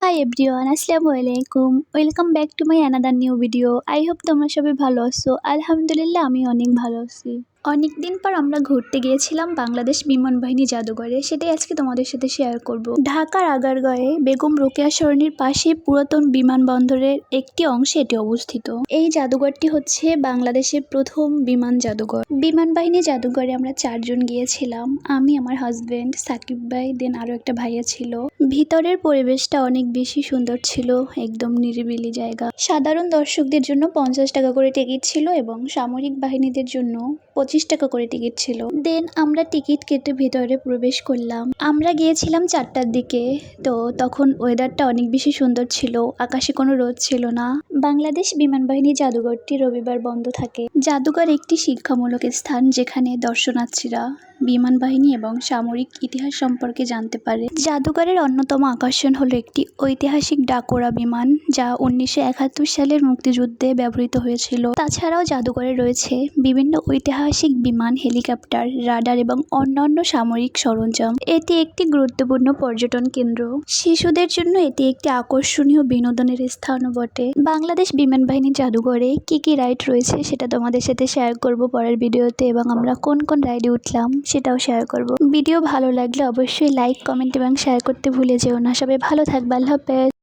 Hi everyone, আসসালামু আলাইকুম। Welcome back to my another new video. I hope তোমরা সবাই ভালো আছো। আলহামদুলিল্লাহ, আমি অনেক ভালো আছি। অনেকদিন পর আমরা ঘুরতে গিয়েছিলাম বাংলাদেশ বিমান বাহিনী জাদুঘরে। সেটাই আজকে তোমাদের সাথে শেয়ার করব। ঢাকার আগারগাঁয়ে বেগম রোকেয়া সরণির পাশে পুরাতন বিমানবন্দরের একটি অংশে এটি অবস্থিত। এই জাদুঘরটি হচ্ছে বাংলাদেশের প্রথম বিমান জাদুঘর। বিমান বাহিনী জাদুঘরে আমরা 4 জন গিয়েছিলাম। আমি, আমার হাজবেন্ড, সাকিব ভাই, দেন আরো একটা ভাইয়া ছিল। ভিতরের পরিবেশটা অনেক বেশি সুন্দর ছিল, একদম নিরিবিলি জায়গা। সাধারণ দর্শকদের জন্য 50 টাকা করে টিকিট ছিল এবং সামরিক বাহিনীদের জন্য 25 টাকা করে টিকিট ছিল। দেন আমরা টিকিট কেটে ভিতরে প্রবেশ করলাম। আমরা গিয়েছিলাম 4টার দিকে, তো তখন ওয়েদারটা অনেক বেশি সুন্দর ছিল, আকাশে কোনো রোদ ছিল না। বাংলাদেশ বিমান বাহিনী জাদুঘরটি রবিবার বন্ধ থাকে। জাদুঘর একটি শিক্ষামূলক স্থান যেখানে দর্শনার্থীরা বিমান বাহিনী এবং সামরিক ইতিহাস সম্পর্কে জানতে পারে। জাদুঘরের অন্যতম আকর্ষণ হলো একটি ঐতিহাসিক ডাকোরা বিমান, যা 1971 সালের মুক্তিযুদ্ধে ব্যবহৃত হয়েছিল। তাছাড়াও জাদুঘরে রয়েছে বিভিন্ন ঐতিহাসিক বিমান, হেলিকপ্টার, রাডার এবং অন্যান্য সামরিক সরঞ্জাম। এটি একটি গুরুত্বপূর্ণ পর্যটন কেন্দ্র। শিশুদের জন্য এটি একটি আকর্ষণীয় বিনোদনের স্থানও বটে। বাংলাদেশ বিমান বাহিনী জাদুঘরে কি কি রাইড রয়েছে সেটা তোমাদের সাথে শেয়ার করব পরের ভিডিওতে, এবং আমরা কোন কোন রাইডে উঠলাম সেটাও শেয়ার করব। ভিডিও ভালো লাগলে অবশ্যই লাইক, কমেন্ট এবং শেয়ার করতে ভুলে যেও না। সবাই ভালো থাকবে। আল্লাহ হাফেজ।